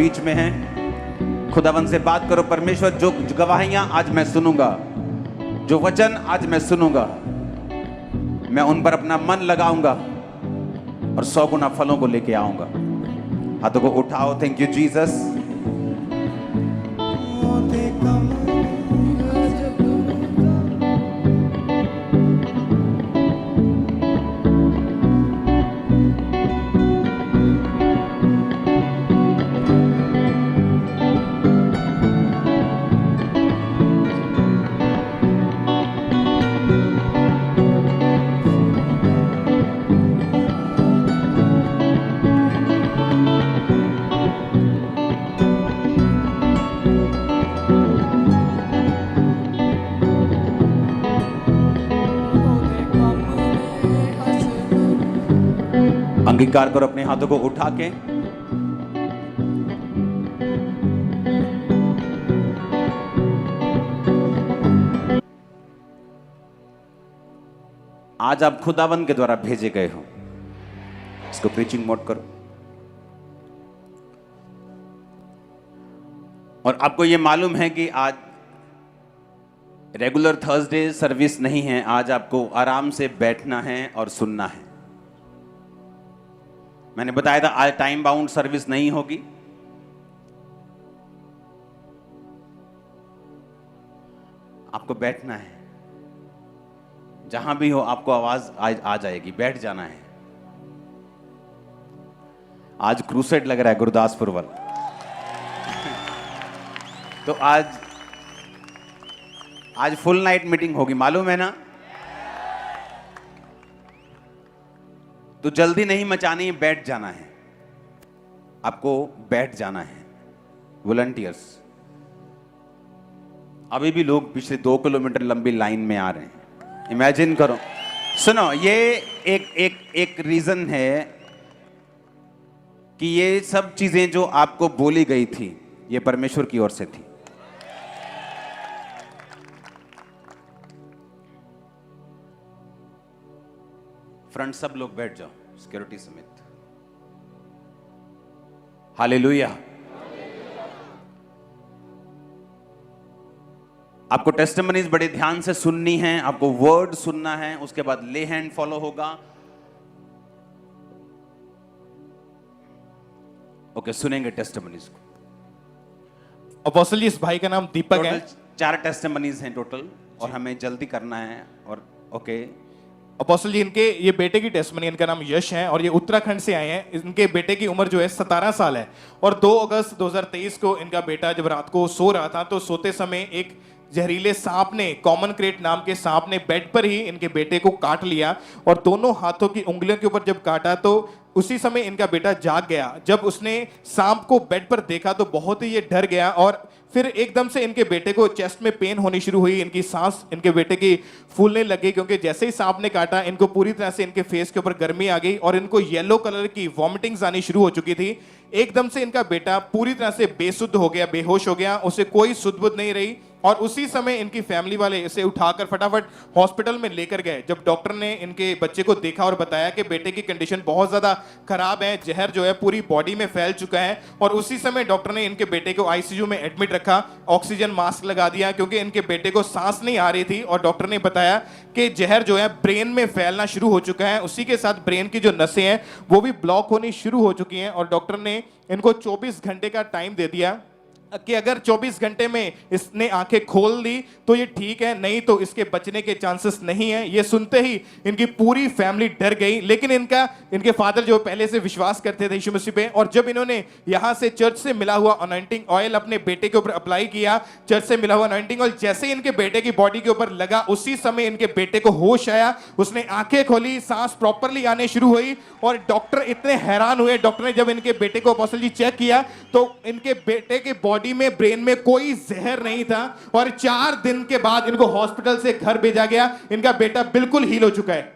बीच में हैं। खुदावन से बात करो, परमेश्वर जो गवाहियां आज मैं सुनूंगा, जो वचन आज मैं सुनूंगा, मैं उन पर अपना मन लगाऊंगा और 100 गुना फलों को लेके आऊंगा। हाथों को उठाओ। Thank you Jesus. अंगीकार करो अपने हाथों को उठा के। आज आप खुदावन के द्वारा भेजे गए हो। इसको प्रीचिंग मोड करो। और आपको यह मालूम है कि आज रेगुलर थर्सडे सर्विस नहीं है। आज आपको आराम से बैठना है और सुनना है। मैंने बताया था आज टाइम बाउंड सर्विस नहीं होगी। आपको बैठना है। जहां भी हो आपको आवाज आ जाएगी, बैठ जाना है। आज क्रूसेड लग रहा है गुरदासपुर वाला। तो आज फुल नाइट मीटिंग होगी, मालूम है ना। तो जल्दी नहीं मचानी है, बैठ जाना है। आपको बैठ जाना है। वॉलंटियर्स, अभी भी लोग पिछले 2 किलोमीटर लंबी लाइन में आ रहे हैं। इमेजिन करो। सुनो, ये एक रीजन है कि ये सब चीजें जो आपको बोली गई थी, ये परमेश्वर की ओर से थी। फ्रंट सब लोग बैठ जाओ, सिक्योरिटी समेत। हालेलुया। आपको टेस्टिमनीज बड़े ध्यान से सुननी है। आपको वर्ड सुनना है, उसके बाद ले हैंड फॉलो होगा। ओके, सुनेंगे टेस्टिमनीज को। अपोस्टल जी, इस भाई का नाम दीपक है। 4 टेस्टिमनीज हैं टोटल और हमें जल्दी करना है। और ओके, अपोस्टल जी, इनके ये बेटे की टेस्टमनी, इनका नाम यश है और ये उत्तराखंड से आए हैं। इनके बेटे की उम्र जो है 17 साल है। और 2 अगस्त 2023 को इनका बेटा जब रात को सो रहा था तो सोते समय एक जहरीले सांप ने, कॉमन क्रेट नाम के सांप ने बेड पर ही इनके बेटे को काट लिया। और दोनों हाथों की उंगलियों के ऊपर जब काटा तो उसी समय इनका बेटा जाग गया। जब उसने सांप को बेड पर देखा तो बहुत ही ये डर गया और फिर एकदम से इनके बेटे को चेस्ट में पेन होनी शुरू हुई। इनकी सांस इनके बेटे की फूलने लगी क्योंकि जैसे ही सांप ने काटा इनको पूरी तरह से इनके फेस के ऊपर गर्मी आ गई और इनको येलो कलर की वॉमिटिंग्स आनी शुरू हो चुकी थी। एकदम से इनका बेटा पूरी तरह से बेसुध हो गया, बेहोश हो गया, उसे कोई सुध बुध नहीं रही। और उसी समय इनकी फैमिली वाले इसे उठाकर फटाफट हॉस्पिटल में लेकर गए। जब डॉक्टर ने इनके बच्चे को देखा और बताया कि बेटे की कंडीशन बहुत ज्यादा खराब है, जहर जो है पूरी बॉडी में फैल चुका है, और उसी समय डॉक्टर ने इनके बेटे को आईसीयू में एडमिट रखा, ऑक्सीजन मास्क लगा दिया क्योंकि इनके बेटे को सांस नहीं आ रही थी। और डॉक्टर ने बताया कि जहर जो है ब्रेन में फैलना शुरू हो चुका है, उसी के साथ ब्रेन की जो नसें हैं वो भी ब्लॉक होनी शुरू हो चुकी हैं। और डॉक्टर ने इनको 24 घंटे का टाइम दे दिया कि अगर 24 घंटे में इसने आंखें खोल दी तो ये ठीक है, नहीं तो इसके बचने के चांसेस नहीं है। ये सुनते ही इनकी पूरी फैमिली डर गई। लेकिन इनके फादर जो पहले से विश्वास करते थे यीशु मसीह पे, और जब इन्होंने यहां से चर्च से मिला हुआ अनॉइंटिंग ऑयल अपने बेटे के ऊपर अप्लाई किया, चर्च से मिला हुआ अनॉइंटिंग ऑयल जैसे ही इनके बेटे की बॉडी के ऊपर लगा उसी समय इनके बेटे को होश आया, उसने आंखें खोली, सांस प्रॉपरली आने शुरू हुई। और डॉक्टर इतने हैरान हुए, डॉक्टर ने जब इनके बेटे को अपोस्टल जी चेक किया तो इनके बेटे के बॉडी में, ब्रेन में कोई जहर नहीं था। और 4 दिन के बाद इनको हॉस्पिटल से घर भेजा गया। इनका बेटा बिल्कुल हील हो चुका है।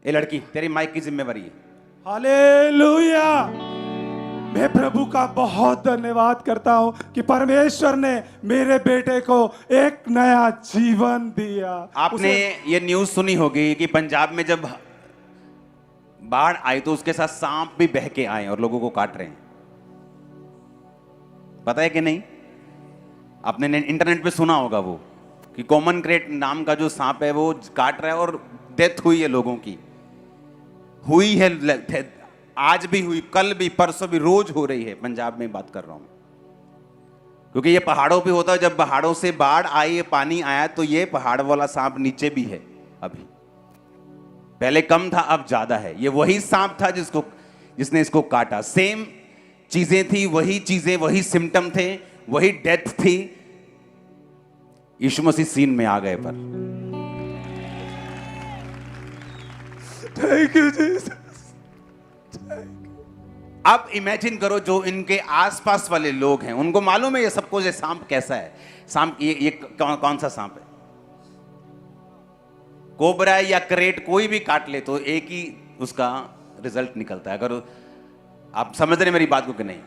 ये लड़की तेरी माइक की जिम्मेवारी है। हालेलुया। मैं प्रभु का बहुत धन्यवाद करता हूं कि परमेश्वर ने मेरे बेटे को एक नया जीवन दिया। आपने ये न्यूज सुनी होगी कि पंजाब में जब बाढ़ आई तो उसके साथ सांप भी बह के आए और लोगों को काट रहे हैं। पता है कि नहीं? आपने इंटरनेट पे सुना होगा वो कि कॉमन क्रेट नाम का जो सांप है वो काट रहा है और डेथ हुई है लोगों की, हुई है, आज भी हुई, कल भी, परसों भी, रोज हो रही है। पंजाब में बात कर रहा हूं, क्योंकि ये पहाड़ों पे होता है। जब पहाड़ों से बाढ़ आई, ये पानी आया, तो ये पहाड़ वाला सांप नीचे भी है अभी। पहले कम था, अब ज्यादा है। ये वही सांप था जिसने इसको काटा। सेम चीजें थी, वही चीजें, वही सिम्टम थे, वही डेथ थी। यीशु मसीह सीन में आ गए। पर थैंक यू जीसस। अब इमेजिन करो जो इनके आसपास वाले लोग हैं, उनको मालूम है ये सबको, ये सांप कैसा है। सांप ये कौन सा सांप है? कोबरा या करेट कोई भी काट ले तो एक ही उसका रिजल्ट निकलता है। अगर आप समझ रहे मेरी बात को कि नहीं?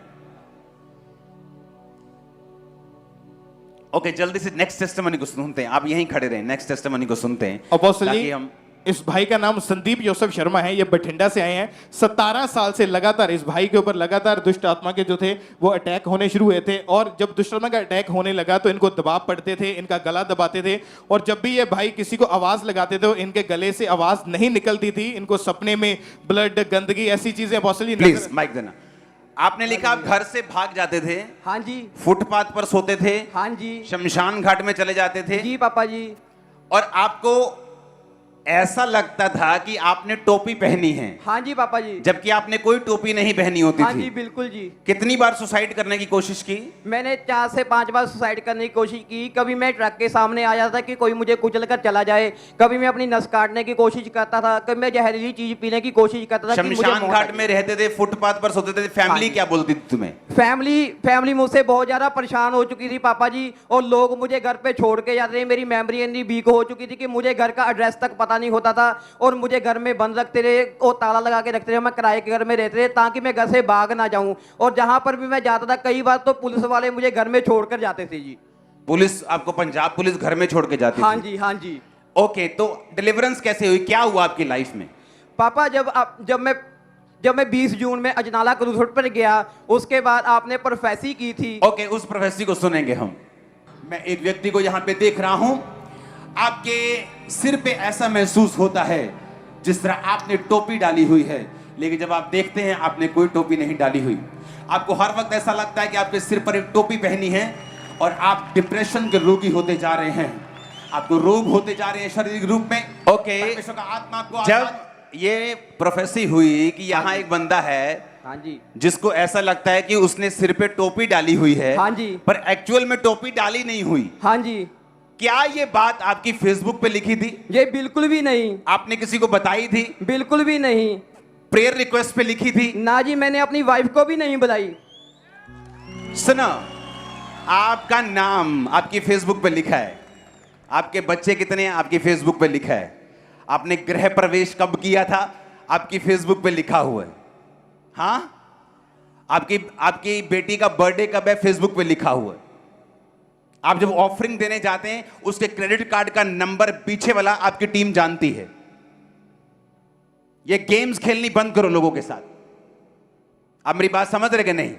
ओके, जल्दी से नेक्स्ट टेस्टिमनी को सुनते हैं। आप यहीं खड़े रहें, नेक्स्ट टेस्टिमनी को सुनते हैं। अपोस्टल ताकि जी, हम इस भाई का नाम संदीप योसेफ शर्मा है। ये बठिंडा से आए हैं। 17 साल से लगातार इस भाई के ऊपर लगातार दुष्ट आत्मा के जो थे वो अटैक होने शुरू हुए थे। और जब दुष्ट आत्मा का अटैक होने लगा तो इनको दबाव पड़ते थे, इनका गला दबाते थे। और जब भी ये भाई किसी को आवाज लगाते थे तो इनके गले से आवाज नहीं निकलती थी। इनको सपने में ब्लड, गंदगी, ऐसी चीजें अपोस्टल जी प्लीज माइक देना। आपने लिखा आप घर से भाग जाते थे, हाँ जी, फुटपाथ पर सोते थे, हाँ जी, शमशान घाट में चले जाते थे, जी पापा जी। और आपको ऐसा लगता था कि आपने टोपी पहनी है, हाँ जी पापा जी। जबकि आपने कोई टोपी नहीं पहनी होती हाँ थी। जी, बिल्कुल जी। कितनी बार सुसाइड करने की कोशिश की? मैंने 4 से 5 बार सुसाइड करने की कोशिश की। कभी मैं ट्रक के सामने आ जाता कि कोई मुझे कुचल कर चला जाए, कभी मैं अपनी नस काटने की कोशिश करता था, कभी मैं जहरीली चीज पीने की कोशिश करता था कि मुझे शमशान मौत घाट आ में रहते थे, फुटपाथ पर सोते थे। फैमिली क्या बोलती थी तुम्हें? फैमिली मुझसे बहुत ज्यादा परेशान हो चुकी थी पापा जी। और लोग मुझे घर पे छोड़ के जाते थे। मेरी मेमोरी इतनी वीक हो चुकी थी कि मुझे घर का एड्रेस तक पता नहीं होता था। और मुझे घर में बंद रखते रहे और ताला लगा के रखते रहे। मैं किराए के घर में रहते रहे ताकि मैं घर से भाग ना जाऊं। और जहां पर भी मैं जाता था, कई बार तो पुलिस वाले मुझे घर में छोड़कर जाते थे जी। पुलिस आपको, पंजाब पुलिस घर में छोड़ के जाती हाँ थी? जी, हाँ जी। ओके, तो डिलीवरेंस कैसे हुई? क्या हुआ आपकी लाइफ में? पापा जब मैं 20 जून में अजनाला क्रूज पर गया, उसके बाद आपने प्रोफेसी की थी। ओके, उस प्रोफेसी को सुनेंगे हम। मैं एक व्यक्ति को यहां पे देख रहा हूं। आपके सिर पे ऐसा महसूस होता है जिस तरह आपने टोपी डाली हुई है, लेकिन जब आप देखते हैं आपने कोई टोपी नहीं डाली हुई। आपको हर वक्त ऐसा लगता है कि आपके सिर पर एक टोपी पहनी है और आप डिप्रेशन के रोगी होते जा रहे हैं। आपको रोग होते जा रहे हैं शारीरिक रूप में। ओके, परमेश्वर का आत्मा आपको जब ये प्रोफेसी हुई कि यहाँ एक बंदा है, हाँ जी, जिसको ऐसा लगता है कि उसने सिर पे टोपी डाली हुई है, हाँ जी, पर एक्चुअल में टोपी डाली नहीं हुई। हाँ जी। क्या ये बात आपकी फेसबुक पे लिखी थी? ये बिल्कुल भी नहीं। आपने किसी को बताई थी? बिल्कुल भी नहीं। प्रेयर रिक्वेस्ट पे लिखी थी? ना जी, मैंने अपनी वाइफ को भी नहीं बुलाई। सुनो, आपका नाम आपकी फेसबुक पे लिखा है, आपके बच्चे कितने हैं आपकी फेसबुक पे लिखा है, आपने गृह प्रवेश कब किया था आपकी फेसबुक पे लिखा हुआ है, हाँ, आपकी बेटी का बर्थडे कब है फेसबुक पे लिखा हुआ है। आप जब ऑफरिंग देने जाते हैं उसके क्रेडिट कार्ड का नंबर पीछे वाला आपकी टीम जानती है। ये गेम्स खेलनी बंद करो लोगों के साथ। आप मेरी बात समझ रहे कि नहीं?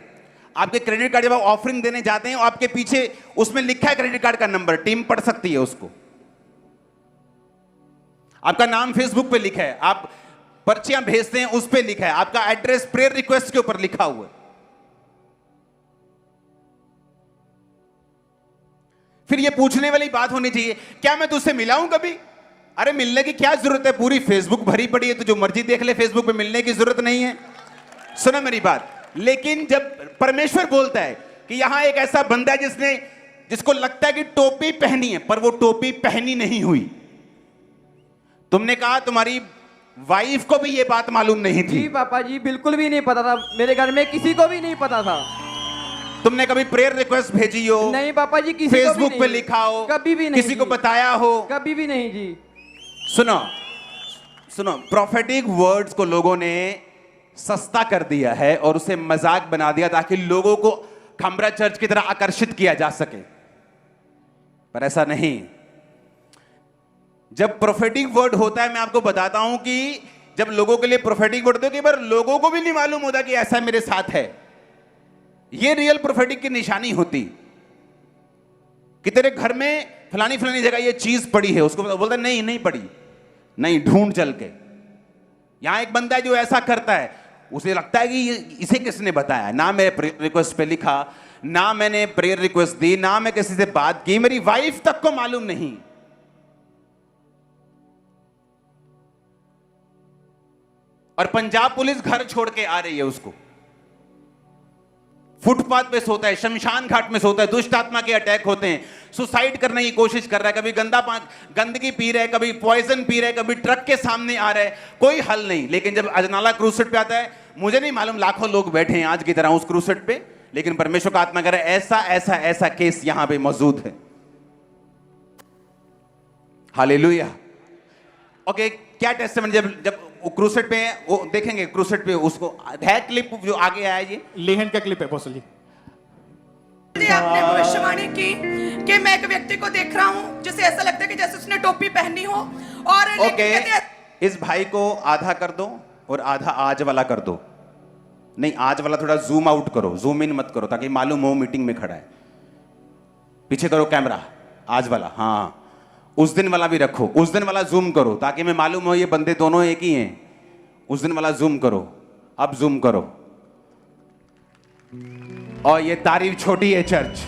आपके क्रेडिट कार्ड जब आप ऑफरिंग देने जाते हैं, आपके पीछे उसमें लिखा है क्रेडिट कार्ड का नंबर, टीम पढ़ सकती है उसको। आपका नाम फेसबुक पे लिखा है, आप पर्चियां भेजते हैं उस पे लिखा है, आपका एड्रेस प्रेयर रिक्वेस्ट के ऊपर लिखा हुआ है। फिर ये पूछने वाली बात होनी चाहिए, क्या मैं तुझसे मिला हूं कभी? अरे मिलने की क्या जरूरत है, पूरी फेसबुक भरी पड़ी है, तो जो मर्जी देख ले फेसबुक पे, मिलने की जरूरत नहीं है। सुनो मेरी बात। लेकिन जब परमेश्वर बोलता है कि यहां एक ऐसा बंदा है जिसको लगता है कि टोपी पहनी है, पर वो टोपी पहनी नहीं हुई। तुमने कहा तुम्हारी वाइफ को भी ये बात मालूम नहीं थी? जी पापा जी, बिल्कुल भी नहीं पता था। मेरे घर में किसी को भी नहीं पता था। तुमने कभी प्रेयर रिक्वेस्ट भेजी हो? नहीं पापा जी, किसी फेसबुक को भी नहीं। पे लिखा हो? कभी भी नहीं। किसी को बताया हो? कभी भी नहीं जी। सुनो, प्रोफेटिक वर्ड्स को लोगों ने सस्ता कर दिया है और उसे मजाक बना दिया ताकि लोगों को खमरा चर्च की तरह आकर्षित किया जा सके, पर ऐसा नहीं। जब प्रोफेटिक वर्ड होता है, मैं आपको बताता हूं कि जब लोगों के लिए प्रोफेटिक वर्ड दो कि बार लोगों को भी नहीं मालूम होता कि ऐसा मेरे साथ है, ये रियल प्रोफेटिक की निशानी होती। कि तेरे घर में फलानी फलानी जगह ये चीज पड़ी है, उसको बोलता नहीं नहीं पड़ी, नहीं ढूंढ चल के। यहां एक बंदा है जो ऐसा करता है, उसे लगता है कि इसे किसने बताया, ना मेरे प्रेयर रिक्वेस्ट पे लिखा, ना मैंने प्रेयर रिक्वेस्ट दी, ना मैं किसी से बात की, मेरी वाइफ तक को मालूम नहीं। और पंजाब पुलिस घर छोड़ के आ रही है उसको, फुटपाथ पे सोता है, शमशान घाट में सोता है, दुष्ट आत्मा के अटैक होते हैं, सुसाइड करने की कोशिश कर रहा है, कभी गंदगी पी रहा है, कभी पॉइजन पी रहा है, कभी ट्रक के सामने आ रहा है, कोई हल नहीं। लेकिन जब अजनाला क्रूसेट पे आता है, मुझे नहीं मालूम लाखों लोग बैठे हैं आज की तरह उस क्रूसेट पे, लेकिन परमेश्वर का आत्मा कह रहा है ऐसा ऐसा ऐसा केस यहां पे मौजूद है। हालेलुया। ओके, क्या टेस्टिमनी, जब क्रूसेट पे वो देखेंगे, क्रूसेट पे उसको है क्लिप जो आगे आया, ये लेहन का क्लिप है अपोस्टल जी। जी, आपने भविष्यवाणी की कि मैं एक व्यक्ति को देख रहा हूं जिसे ऐसा लगता है कि जैसे उसने टोपी पहनी हो, और ओके, इस भाई को आधा कर दो और आधा आज वाला कर दो। नहीं, आज वाला थोड़ा जूम आउट करो, जूम इन मत करो, ताकि मालूम हो मीटिंग में खड़ा है। पीछे करो कैमरा, आज वाला, हाँ उस दिन वाला भी रखो, उस दिन वाला जूम करो ताकि मैं मालूम हो ये बंदे दोनों एक ही हैं। उस दिन वाला जूम करो, अब जूम करो। और ये तारीफ छोटी है चर्च।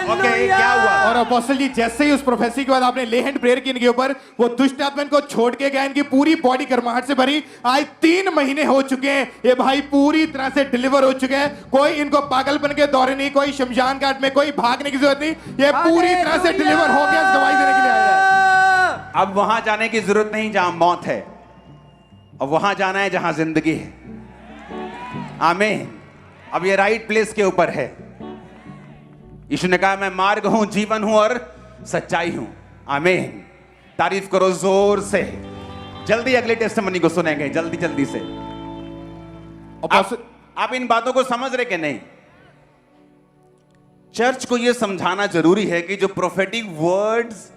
ओके, क्या हुआ? और अपोस्टल जी, जैसे ही उस प्रोफेसी के बाद आपने लेहन प्रेयर की इनके ऊपर, वो दुष्ट आत्मा इनको छोड़ के गया, इनकी पूरी बॉडी गर्माहट से भरी। आज 3 महीने हो चुके हैं, ये भाई पूरी तरह से डिलीवर हो चुके हैं। कोई इनको पागलपन के दौरे नहीं, कोई शमशान घाट में कोई भागने की जरूरत नहीं, ये पूरी तरह से डिलीवर हो गया। इस गवाही देने के लिए आया है। अब वहां जाने की जरूरत नहीं जहां मौत है, अब वहां जाना है जहां जिंदगी है। आमीन। अब ये राइट प्लेस के ऊपर है। यीशु ने कहा मैं मार्ग हूं, जीवन हूं और सच्चाई हूं। आमीन। तारीफ करो जोर से। जल्दी अगले टेस्टिमनी को सुनेंगे, जल्दी जल्दी से। आप इन बातों को समझ रहे कि नहीं? चर्च को यह समझाना जरूरी है कि जो प्रोफेटिक वर्ड्स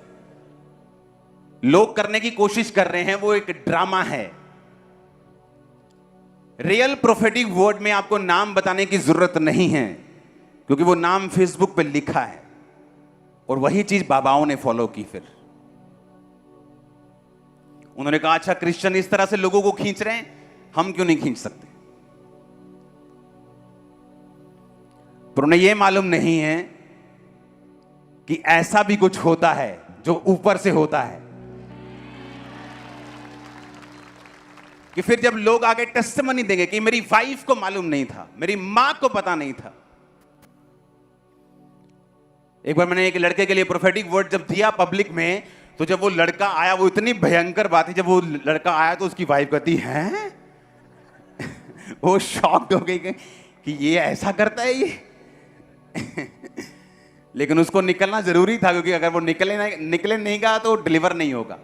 लोग करने की कोशिश कर रहे हैं वो एक ड्रामा है। रियल प्रोफेटिक वर्ड में आपको नाम बताने की जरूरत नहीं है, क्योंकि वो नाम फेसबुक पे लिखा है। और वही चीज बाबाओं ने फॉलो की। फिर उन्होंने कहा अच्छा, क्रिश्चियन इस तरह से लोगों को खींच रहे हैं, हम क्यों नहीं खींच सकते? पर उन्हें यह मालूम नहीं है कि ऐसा भी कुछ होता है जो ऊपर से होता है। कि फिर जब लोग आगे टेस्टिमनी देंगे कि मेरी वाइफ को मालूम नहीं था, मेरी मां को पता नहीं था। एक बार मैंने एक लड़के के लिए प्रोफेटिक वर्ड जब दिया पब्लिक में, तो जब वो लड़का आया, वो इतनी भयंकर बात थी। जब वो लड़का आया तो उसकी वाइफ कहती है वो शॉक्ड हो गई कि ये ऐसा करता है ये लेकिन उसको निकलना जरूरी था, क्योंकि अगर वो निकले नहीं गया तो डिलीवर नहीं होगा।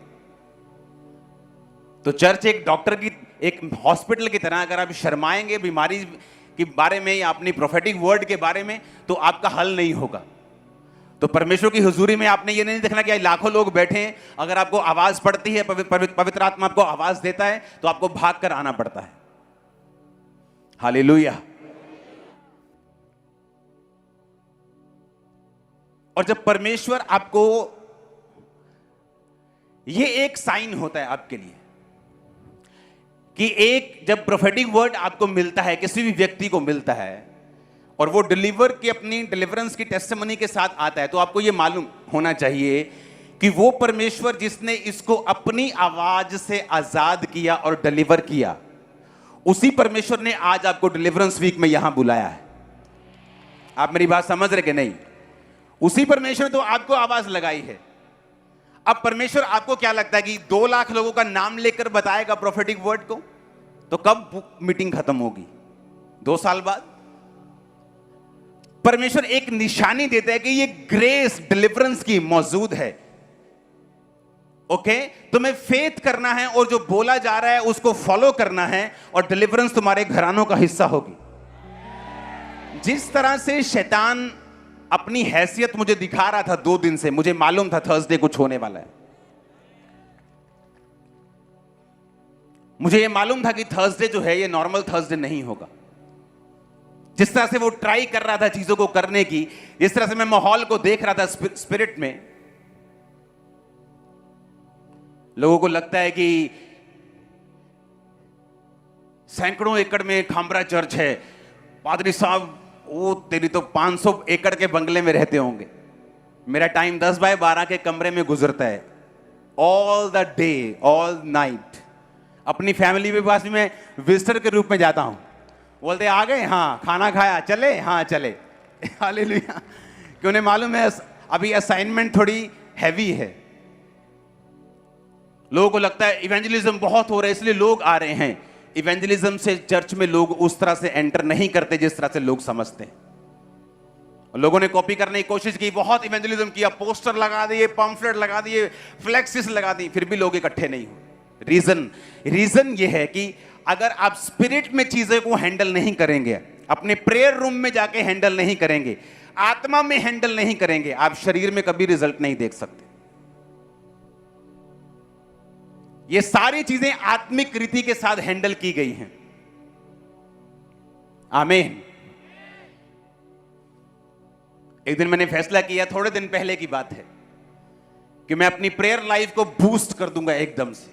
तो चर्च एक डॉक्टर की, एक हॉस्पिटल की तरह, अगर आप शर्माएंगे बीमारी के बारे में या अपनी प्रोफेटिक वर्ड के बारे में, तो आपका हल नहीं होगा। तो परमेश्वर की हुजूरी में आपने ये नहीं देखना कि लाखों लोग बैठे हैं, अगर आपको आवाज पड़ती है, पवित्र आत्मा आपको आवाज देता है, तो आपको भाग कर आना पड़ता है। हालेलुया। और जब परमेश्वर आपको, ये एक साइन होता है आपके लिए कि एक जब प्रोफेटिक वर्ड आपको मिलता है, किसी भी व्यक्ति को मिलता है, और वो डिलीवर की अपनी डिलीवरेंस की टेस्टिमनी के साथ आता है, तो आपको ये मालूम होना चाहिए कि वो परमेश्वर जिसने इसको अपनी आवाज से आजाद किया और डिलीवर किया, उसी परमेश्वर ने आज आपको डिलीवरेंस वीक में यहां बुलाया है। आप मेरी बात समझ रहे कि नहीं? उसी परमेश्वर ने तो आपको आवाज लगाई है। अब परमेश्वर आपको क्या लगता है कि 2 लाख लोगों का नाम लेकर बताएगा प्रोफेटिक वर्ड को? तो कब मीटिंग खत्म होगी? 2 साल बाद? परमेश्वर एक निशानी देता है कि ये ग्रेस डिलीवरेंस की मौजूद है। ओके, तुम्हें फेथ करना है और जो बोला जा रहा है उसको फॉलो करना है, और डिलीवरेंस तुम्हारे घरानों का हिस्सा होगी। जिस तरह से शैतान अपनी हैसियत मुझे दिखा रहा था 2 दिन से, मुझे मालूम था थर्सडे कुछ होने वाला है। मुझे ये मालूम था कि थर्सडे जो है ये नॉर्मल थर्सडे नहीं होगा। जिस तरह से वो ट्राई कर रहा था चीजों को करने की, जिस तरह से मैं माहौल को देख रहा था स्पिरिट में, लोगों को लगता है कि सैकड़ों एकड़ में खामरा चर्च है, पादरी साहब वो तेरी तो 500 एकड़ के बंगले में रहते होंगे। मेरा टाइम 10 बाय 12 के कमरे में गुजरता है, all the day all night. अपनी फैमिली के पास भी मैं विजिटर के रूप में जाता हूं, बोलते आ गए, हाँ खाना खाया, चले, हाँ चले। हालेलुया। कि उन्हें मालूम है अभी असाइनमेंट थोड़ी हैवी है। लोगों को लगता है इवेंजलिज्म बहुत हो रहा है इसलिए लोग आ रहे हैं। इवेंजलिज्म से चर्च में लोग उस तरह से एंटर नहीं करते जिस तरह से लोग समझते हैं। लोगों ने कॉपी करने की कोशिश की, बहुत इवेंजलिज्म किया, पोस्टर लगा दिए, पम्फलेट लगा दिए, फ्लेक्सिस लगा दी, फिर भी लोग इकट्ठे नहीं हुए। रीजन ये है कि अगर आप स्पिरिट में चीजें को हैंडल नहीं करेंगे, अपने प्रेयर रूम में जाके हैंडल नहीं करेंगे, आत्मा में हैंडल नहीं करेंगे, आप शरीर में कभी रिजल्ट नहीं देख सकते। ये सारी चीजें आत्मिक रीति के साथ हैंडल की गई हैं। आमीन। एक दिन मैंने फैसला किया, थोड़े दिन पहले की बात है, कि मैं अपनी प्रेयर लाइफ को बूस्ट कर दूंगा एकदम से।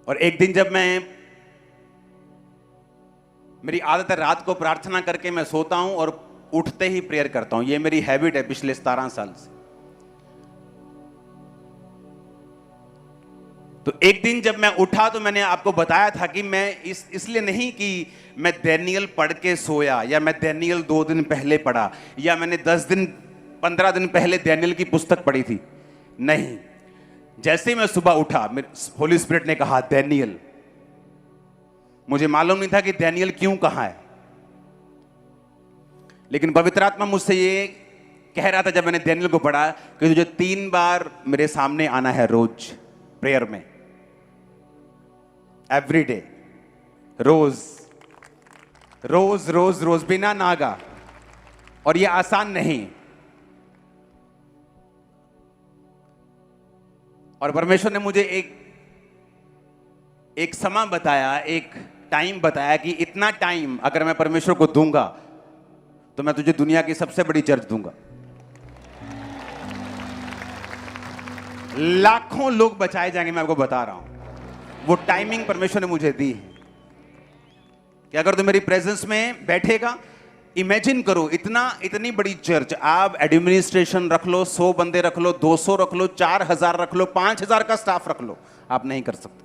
और एक दिन जब मेरी आदत है रात को प्रार्थना करके मैं सोता हूं और उठते ही प्रेयर करता हूं। ये मेरी हैबिट है पिछले 17 साल से। तो एक दिन जब मैं उठा तो मैंने आपको बताया था कि मैं इसलिए नहीं कि मैं डैनियल पढ़ के सोया, या मैं डैनियल 2 दिन पहले पढ़ा, या मैंने 10 दिन 15 दिन पहले डैनियल की पुस्तक पढ़ी थी। नहीं, जैसे ही मैं सुबह उठा, होली स्पिरिट ने कहा डैनियल। मुझे मालूम नहीं था कि डैनियल क्यों कहा है, लेकिन पवित्र आत्मा मुझसे ये कह रहा था जब मैंने डैनियल को पढ़ा कि तुझे 3 बार मेरे सामने आना है रोज प्रेयर में, एवरी डे, रोज रोज रोज रोज, बिना नागा। और ये आसान नहीं। और परमेश्वर ने मुझे एक समय बताया, एक टाइम बताया कि इतना टाइम अगर मैं परमेश्वर को दूंगा तो मैं तुझे दुनिया की सबसे बड़ी चर्च दूंगा। लाखों लोग बचाए जाएंगे, मैं आपको बता रहा हूं। वो टाइमिंग परमेश्वर ने मुझे दी है कि अगर तू मेरी प्रेजेंस में बैठेगा, इमेजिन करो इतनी बड़ी चर्च, आप एडमिनिस्ट्रेशन रख लो, 100 बंदे रख लो, 200 रख लो, 4000 रख लो, 5000 का स्टाफ रख लो, आप नहीं कर सकते।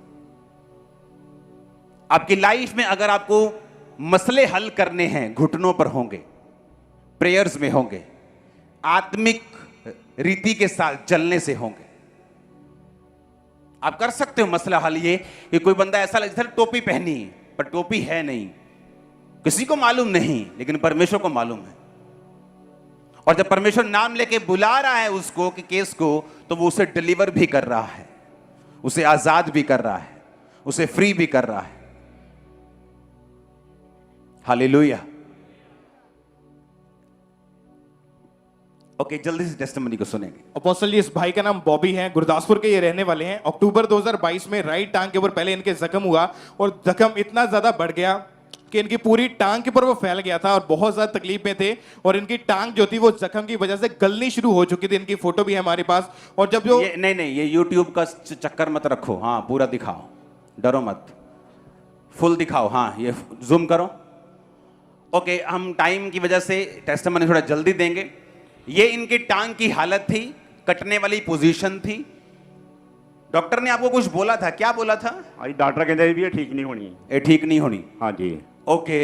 आपकी लाइफ में अगर आपको मसले हल करने हैं, घुटनों पर होंगे, प्रेयर्स में होंगे, आत्मिक रीति के साथ चलने से होंगे। आप कर सकते हो मसला हल। ये कि कोई बंदा ऐसा लगता है टोपी पहनी है, पर टोपी है नहीं, किसी को मालूम नहीं, लेकिन परमेश्वर को मालूम है। और जब परमेश्वर नाम लेके बुला रहा है उसको कि केस को, तो वो उसे डिलीवर भी कर रहा है, उसे आजाद भी कर रहा है, उसे फ्री भी कर रहा है। हालेलुया। ओके, जल्दी से टेस्टिमनी को सुनेंगे। अपोस्टल जी, इस भाई का नाम बॉबी है, गुरदासपुर के ये रहने वाले हैं। अक्टूबर 2022 में राइट टांग के ऊपर पहले इनके जख्म हुआ और जख्म इतना ज्यादा बढ़ गया कि इनकी पूरी टांग के ऊपर वो फैल गया था और बहुत ज्यादा तकलीफ में थे। और इनकी टांग जो थी वो जख्म की वजह से गलनी शुरू हो चुकी थी। इनकी फोटो भी है हमारे पास। और जब जो नहीं, ये यूट्यूब का चक्कर मत रखो, हाँ पूरा दिखाओ, डरो मत, फुल दिखाओ। हाँ, ये जूम करो। ओके, हम टाइम की वजह से टेस्टिमनी थोड़ा जल्दी देंगे। ये इनकी टांग की हालत थी, कटने वाली पोजीशन थी। डॉक्टर ने आपको कुछ बोला था, क्या बोला था? आज डॉक्टर कहते भी ये ठीक नहीं होनी। ये ठीक नहीं होनी। हाँ जी। ओके।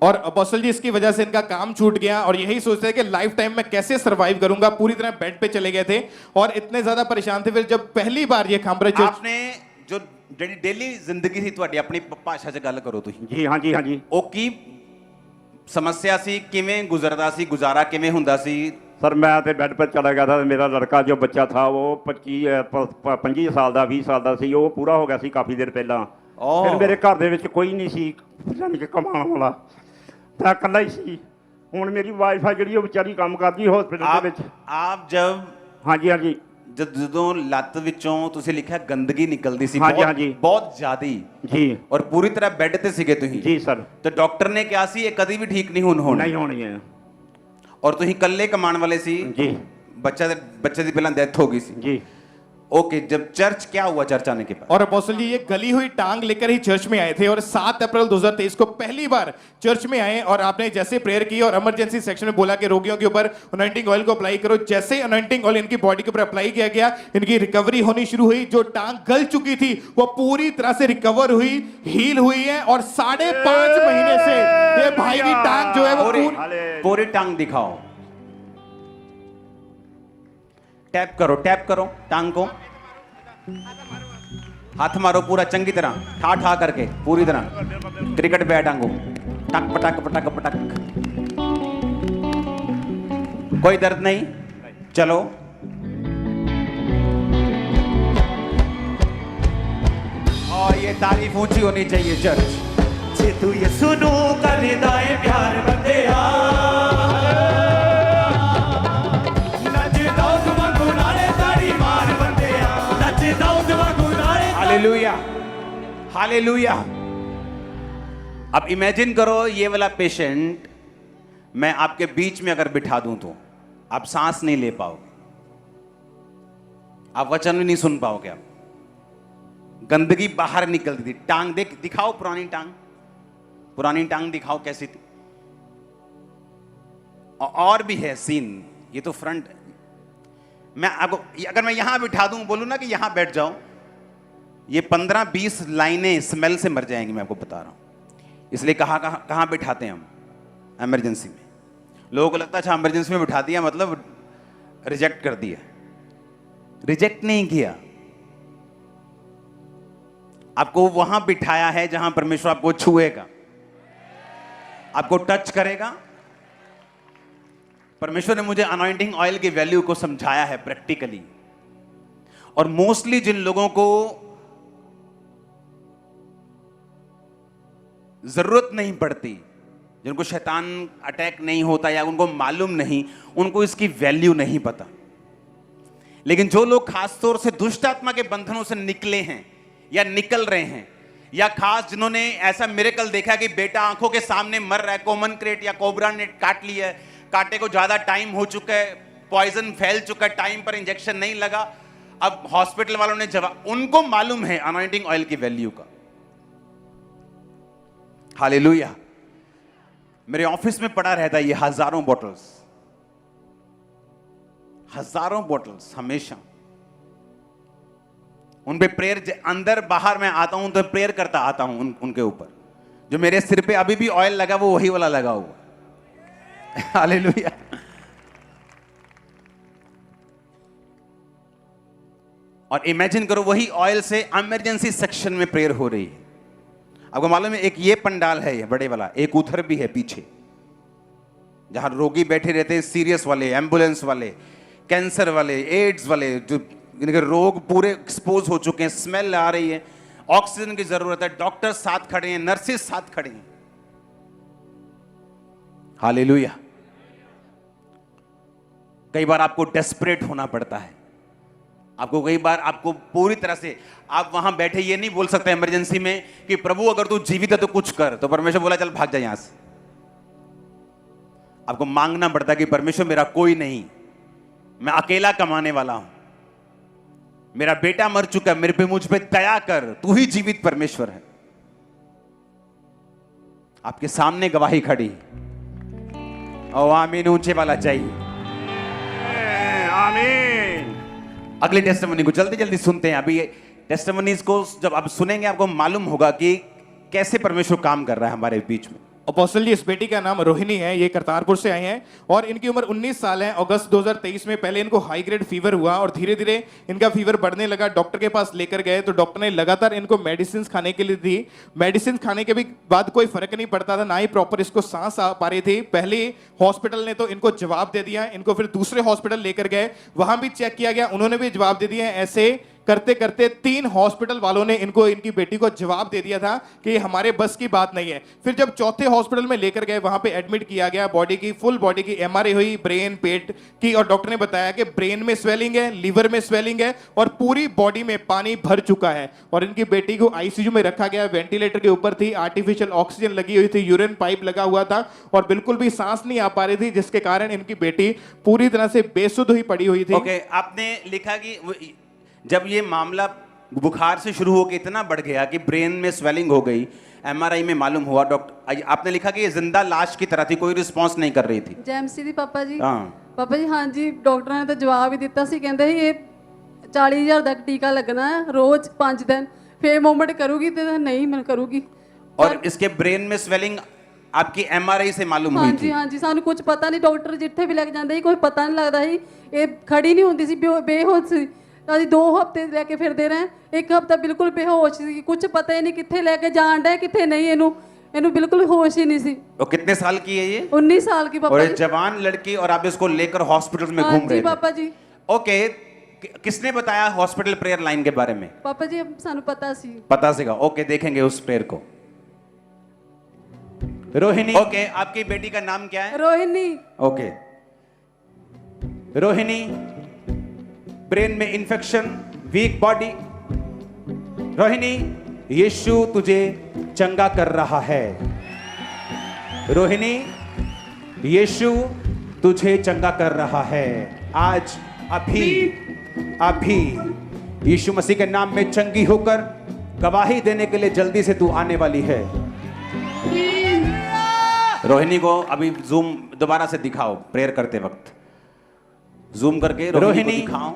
और अपोस्टल जी, इसकी वजह से इनका काम छूट गया और यही सोचते हैं कि लाइफ टाइम में कैसे सरवाइव करूंगा। पूरी तरह बेड पे चले गए थे और इतने ज्यादा परेशान थे। फिर जब पहली बार ये खामरा चर्च, आपने जो डेली जिंदगी थी ਤੁਹਾਡੀ ਆਪਣੀ ਭਾਸ਼ਾ 'ਚ ਗੱਲ ਕਰੋ ਤੁਸੀਂ। जी हाँ जी हाँ जी। ਉਹ ਕੀ समस्या सी, किवें गुजरदा सी, गुजारा किवें हुंदा सी? सर मैं तो बेड पर चला गया था। मेरा लड़का जो बच्चा था वो 25 साल का 20 साल का सी, वो पूरा हो गया सी काफ़ी देर पहला। फिर मेरे घर दे विच कोई नहीं सी जान के कमाने वाला, मैं इकल्ला ही सी। हुण मेरी वाइफ है जिहड़ी वो बेचारी काम करदी हॉस्पिटल दे विच। आप जब हाँ जी हाँ जी ਜਦੋਂ ਲੱਤ ਵਿੱਚੋਂ ਤੁਸੀਂ ਲਿਖਿਆ ਗੰਦਗੀ ਨਿਕਲਦੀ ਸੀ ਹਾਂਜੀ, ਹਾਂਜੀ। ਬਹੁਤ ਜ਼ਿਆਦੀ ਜੀ ਔਰ ਪੂਰੀ ਤਰ੍ਹਾਂ ਬੈੱਡ ਤੇ ਸੀਗੇ ਤੁਸੀਂ ਜੀ ਸਰ, ਤੇ ਡਾਕਟਰ ਨੇ ਕਿਹਾ ਸੀ ਇਹ ਕਦੀ ਵੀ ਠੀਕ ਨਹੀਂ ਹੋਣੀ ਨਹੀਂ ਹੋਣੀ ਹੈ ਔਰ ਤੁਸੀਂ ਇਕੱਲੇ ਕਮਾਉਣ ਵਾਲੇ ਸੀ ਜੀ ਬੱਚੇ ਦੀ ਪਹਿਲਾਂ ਡੈਥ ਹੋ ਗਈ ਸੀ जी। ओके, जब चर्च क्या हुआ चर्च आने के बाद? और अपोस्टल जी ये गली हुई टांग लेकर ही चर्च में आए थे और 7 अप्रैल 2023 को पहली बार चर्च में आए और आपने जैसे प्रेयर की और इमरजेंसी सेक्शन में बोला कि रोगियों के ऊपर अनॉइंटिंग ऑयल को अप्लाई करो। जैसे अनॉइंटिंग ऑयल इनकी बॉडी के ऊपर अप्लाई किया गया, इनकी रिकवरी होनी शुरू हुई। जो टांग गल चुकी थी वो पूरी तरह से रिकवर हुई, हील हुई है और 5.5 महीने से ये भाई की टांग जो है वो पूरी टांग दिखाओ, टैप करो टांग को, हाथ मारो पूरा चंगी तरह, ठा करके पूरी तरह क्रिकेट बैट टांगो, टक पटक पटक पटक। कोई दर्द नहीं, चलो। और ये तारीफ ऊंची होनी चाहिए चर्च। जे तू ये सुनो कर दाए प्यार बंदे हालेलुया, हालेलुया। अब इमेजिन करो ये वाला पेशेंट मैं आपके बीच में अगर बिठा दूं तो आप सांस नहीं ले पाओगे, आप वचन भी नहीं सुन पाओगे, आप गंदगी बाहर निकलती थी। टांग दिखाओ, पुरानी टांग दिखाओ कैसी थी। और भी है सीन, ये तो फ्रंट। मैं आपको अगर मैं यहां बिठा दूं, बोलूं ना कि यहां बैठ जाओ, ये 15-20 लाइनें स्मेल से मर जाएंगी, मैं आपको बता रहा हूं। इसलिए कहां बिठाते हैं हम? इमरजेंसी में। लोगों को लगता है अच्छा इमरजेंसी में बिठा दिया मतलब रिजेक्ट कर दिया। रिजेक्ट नहीं किया, आपको वहां बिठाया है जहां परमेश्वर आपको छुएगा, आपको टच करेगा। परमेश्वर ने मुझे अनॉइंटिंग ऑयल की वैल्यू को समझाया है प्रैक्टिकली। और मोस्टली जिन लोगों को जरूरत नहीं पड़ती, जिनको शैतान अटैक नहीं होता या उनको मालूम नहीं, उनको इसकी वैल्यू नहीं पता। लेकिन जो लोग खासतौर से दुष्ट आत्मा के बंधनों से निकले हैं या निकल रहे हैं, या खास जिन्होंने ऐसा मिरेकल देखा कि बेटा आंखों के सामने मर रहा है, कॉमन क्रेट या कोबरा ने काट लिया है, कांटे को ज्यादा टाइम हो चुका है, पॉइजन फैल चुका है, टाइम पर इंजेक्शन नहीं लगा, अब हॉस्पिटल वालों ने जवाब, उनको मालूम है अनॉइंटिंग ऑयल की वैल्यू का। हालेलुया। मेरे ऑफिस में पड़ा रहता है ये हजारों बॉटल्स हमेशा। उन पे प्रेयर, अंदर बाहर मैं आता हूं तो प्रेयर करता आता हूं उनके ऊपर। जो मेरे सिर पे अभी भी ऑयल लगा वो वही वाला लगा हुआ। हालेलुया। और इमेजिन करो वही ऑयल से इमरजेंसी सेक्शन में प्रेयर हो रही है। आपको मालूम है एक ये पंडाल है, ये बड़े वाला, एक उधर भी है पीछे, जहां रोगी बैठे रहते हैं, सीरियस वाले, एम्बुलेंस वाले, कैंसर वाले, एड्स वाले, जो इनके रोग पूरे एक्सपोज हो चुके हैं, स्मेल आ रही है, ऑक्सीजन की जरूरत है, डॉक्टर साथ खड़े हैं, नर्सेस साथ खड़े हैं। हालेलुया। कई बार आपको डेस्परेट होना पड़ता है, आपको कई बार आपको पूरी तरह से, आप वहां बैठे ये नहीं बोल सकते इमरजेंसी में कि प्रभु अगर तू जीवित है तो कुछ कर, तो परमेश्वर बोला चल भाग जा यहां से। आपको मांगना पड़ता है कि परमेश्वर मेरा कोई नहीं, मैं अकेला कमाने वाला हूं, मेरा बेटा मर चुका है, मेरे पे मुझ पे दया कर, तू ही जीवित परमेश्वर है। आपके सामने गवाही खड़ी, ओ आमीन ऊंचे वाला चाहिए। आमीन। अगली टेस्टिमनी को जल्दी जल्दी सुनते हैं। अभी टेस्टिमनीज को जब आप सुनेंगे आपको मालूम होगा कि कैसे परमेश्वर काम कर रहा है हमारे बीच में। अपोस्टल जी, इस बेटी का नाम रोहिणी है, ये करतारपुर से आए हैं और इनकी उम्र 19 साल है। अगस्त 2023 में पहले इनको हाई ग्रेड फीवर हुआ और धीरे धीरे इनका फीवर बढ़ने लगा। डॉक्टर के पास लेकर गए तो डॉक्टर ने लगातार इनको मेडिसिन खाने के लिए दी। मेडिसिन खाने के भी बाद कोई फर्क नहीं पड़ता था, ना ही प्रॉपर इसको सांस आ पा रही थी। पहले हॉस्पिटल ने तो इनको जवाब दे दिया, इनको फिर दूसरे हॉस्पिटल लेकर गए, वहां भी चेक किया गया, उन्होंने भी जवाब दे दिया। ऐसे करते करते 3 हॉस्पिटल वालों ने इनको इनकी बेटी को जवाब दे दिया था कि ये हमारे बस की बात नहीं है। फिर जब चौथे हॉस्पिटल में लेकर गए, वहां पे एडमिट किया गया, बॉडी की फुल बॉडी की एमआरआई हुई, ब्रेन पेट की, और डॉक्टर ने बताया कि ब्रेन में स्वेलिंग है, लीवर में स्वेलिंग है और पूरी बॉडी में पानी भर चुका है। और इनकी बेटी को आईसीयू में रखा गया, वेंटिलेटर के ऊपर थी, आर्टिफिशियल ऑक्सीजन लगी हुई थी, यूरिन पाइप लगा हुआ था और बिल्कुल भी सांस नहीं आ पा रही थी, जिसके कारण इनकी बेटी पूरी तरह से बेसुध हुई पड़ी हुई थी। ओके, आपने लिखा कि जब ये मामला बुखार से शुरू होकर इतना बढ़ गया कि ब्रेन में स्वेलिंग हो गई, एमआरआई में मालूम हुआ, डॉक्टर आपने लिखा कि ये जिंदा लाश की तरह थी, कोई रिस्पांस नहीं कर रही थी। ਜੈਮਸੀ ਦੀ ਪਾਪਾ ਜੀ ਹਾਂ। ਪਾਪਾ ਜੀ ਹਾਂਜੀ ਡਾਕਟਰਾਂ ਨੇ ਤਾਂ ਜਵਾਬ ਹੀ ਦਿੱਤਾ ਸੀ, ਕਹਿੰਦੇ ਸੀ ਇਹ 40,000 ਦਾ ਟੀਕਾ ਲੱਗਣਾ ਹੈ ਰੋਜ਼ 5 ਦਿਨ, ਫੇਰ ਮੂਵਮੈਂਟ ਕਰੂਗੀ ਤੇ ਨਹੀਂ ਮੈਂ ਕਰੂਗੀ। और इसके ब्रेन में स्वेलिंग आपकी एमआरआई से मालूम हुई ਹਾਂਜੀ थी। ਹਾਂਜੀ ਸਾਨੂੰ ਕੁਝ ਪਤਾ ਨਹੀਂ, ਡਾਕਟਰ ਜਿੱਥੇ ਵੀ ਲੈ ਕੇ ਜਾਂਦੇ ਸੀ ਕੋਈ ਪਤਾ ਨਹੀਂ ਲੱਗਦਾ ਸੀ, ਇਹ ਖੜੀ ਨਹੀਂ ਹੁੰਦੀ ਸੀ, ਬੇਹੋਸ਼ ਸੀ। ਅਸੀਂ 2 ਹਫ਼ਤੇ ਲੈ ਕੇ ਫਿਰਦੇ ਰਹੇ, 1 ਹਫ਼ਤਾ ਬਿਲਕੁਲ ਬੇਹੋਸ਼ ਸੀ, ਕੁਝ ਪਤਾ ਹੀ ਨਹੀਂ ਕਿੱਥੇ ਲੈ ਕੇ ਜਾਣ ਦਾ ਕਿੱਥੇ नहीं, ਇਹਨੂੰ बिल्कुल होश ही नहीं सी। और कितने साल की है ये? 19 साल की और पापा एक जी। जवान लड़की, और आप इसको लेकर हॉस्पिटल में हाँ घूम जी रहे पापा थे। जी। ओके, किसने बताया हॉस्पिटल प्रेयर लाइन के बारे में? पापा जी सानू पता सी। पता सीगा। ओके, देखेंगे उस प्रेयर को। रोहिणी। ओके, आपकी बेटी का नाम क्या है? रोहिणी। ओके, रोहिणी, ब्रेन में इंफेक्शन, वीक बॉडी। रोहिणी, यीशु तुझे चंगा कर रहा है। रोहिणी, यीशु तुझे चंगा कर रहा है। आज अभी अभी यीशु मसीह के नाम में चंगी होकर गवाही देने के लिए जल्दी से तू आने वाली है। रोहिणी को अभी जूम दोबारा से दिखाओ, प्रेयर करते वक्त जूम करके रोहिणी को दिखाओ।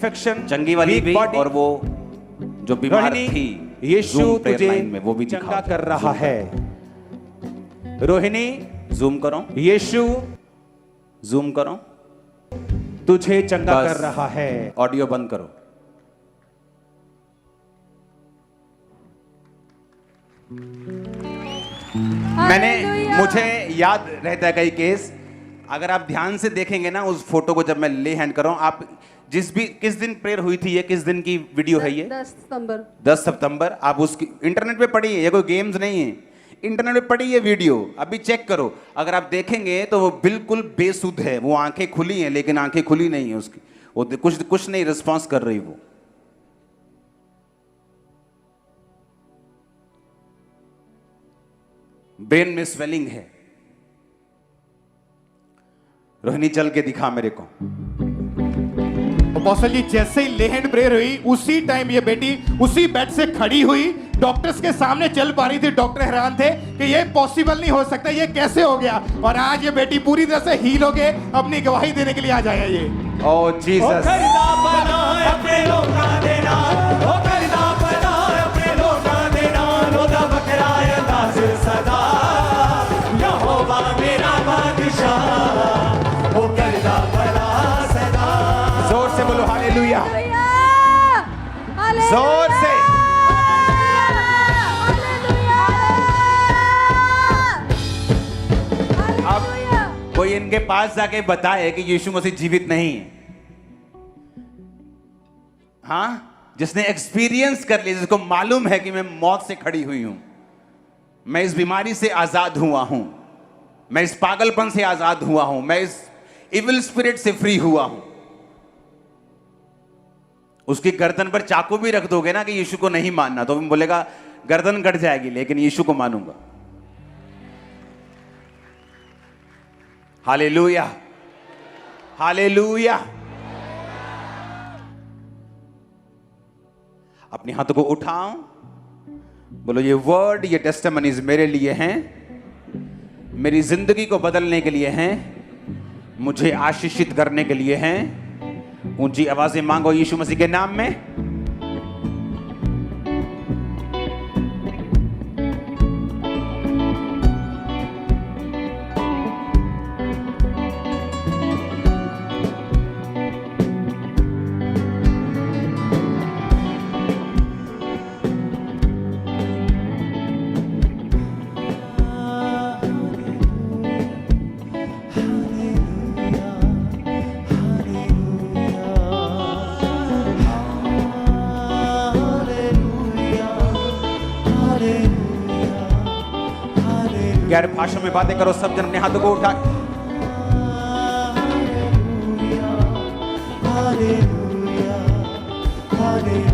इन्फेक्शन, चंगी वाली भी, और वो जो बीमार थी, यीशु तुझे में वो भी चंगा कर रहा है। रोहिणी, जूम करो, यीशु, जूम करो, तुझे चंगा कर रहा है। ऑडियो बंद करो। मुझे याद रहता है कई केस, अगर आप ध्यान से देखेंगे ना उस फोटो को, जब मैं ले हैंड कर रहा हूं, आप किस दिन प्रेयर हुई थी, ये किस दिन की वीडियो है ये? 10 सितंबर। 10 सितंबर। आप उसकी इंटरनेट पे पढ़िए, ये कोई गेम्स नहीं है, इंटरनेट पे पढ़िए वीडियो, अभी चेक करो। अगर आप देखेंगे तो वो बिल्कुल बेसुध है, वो आंखें खुली हैं लेकिन आंखें खुली नहीं है उसकी, वो कुछ नहीं रिस्पॉन्स कर रही। वो ब्रेन में स्वेलिंग है। रोहिणी, चल के दिखा मेरे को। अपोस्टल जी, जैसे ही लेहन प्रेयर हुई उसी टाइम ये बेटी उसी बेड से खड़ी हुई, डॉक्टर्स के सामने चल पा रही थी। डॉक्टर हैरान थे कि ये पॉसिबल नहीं हो सकता, ये कैसे हो गया। और आज ये बेटी पूरी तरह से हील हो के अपनी गवाही देने के लिए आ जाए। ये ओ जीसस, जोर से बोलो हालेलुया, जोर से। अब कोई इनके पास जाके बताए कि यीशु मसीह जीवित नहीं है। हाँ, जिसने एक्सपीरियंस कर लिया, जिसको मालूम है कि मैं मौत से खड़ी हुई हूं, मैं इस बीमारी से आजाद हुआ हूं, मैं इस पागलपन से आजाद हुआ हूं, मैं इस इविल स्पिरिट से फ्री हुआ हूं। उसकी गर्दन पर चाकू भी रख दोगे ना कि यीशु को नहीं मानना, तो भी बोलेगा गर्दन कट जाएगी लेकिन यीशु को मानूंगा। Hallelujah, hallelujah. अपने हाथों को उठाओ, बोलो ये वर्ड, ये टेस्टिमनीज मेरे लिए हैं, मेरी जिंदगी को बदलने के लिए हैं, मुझे आशीषित करने के लिए हैं। ऊंची आवाजें मांगो यीशु मसीह के नाम में। गैर भाषा में बातें करो। सब जन अपने हाथों को उठा हालेलुया हालेलुया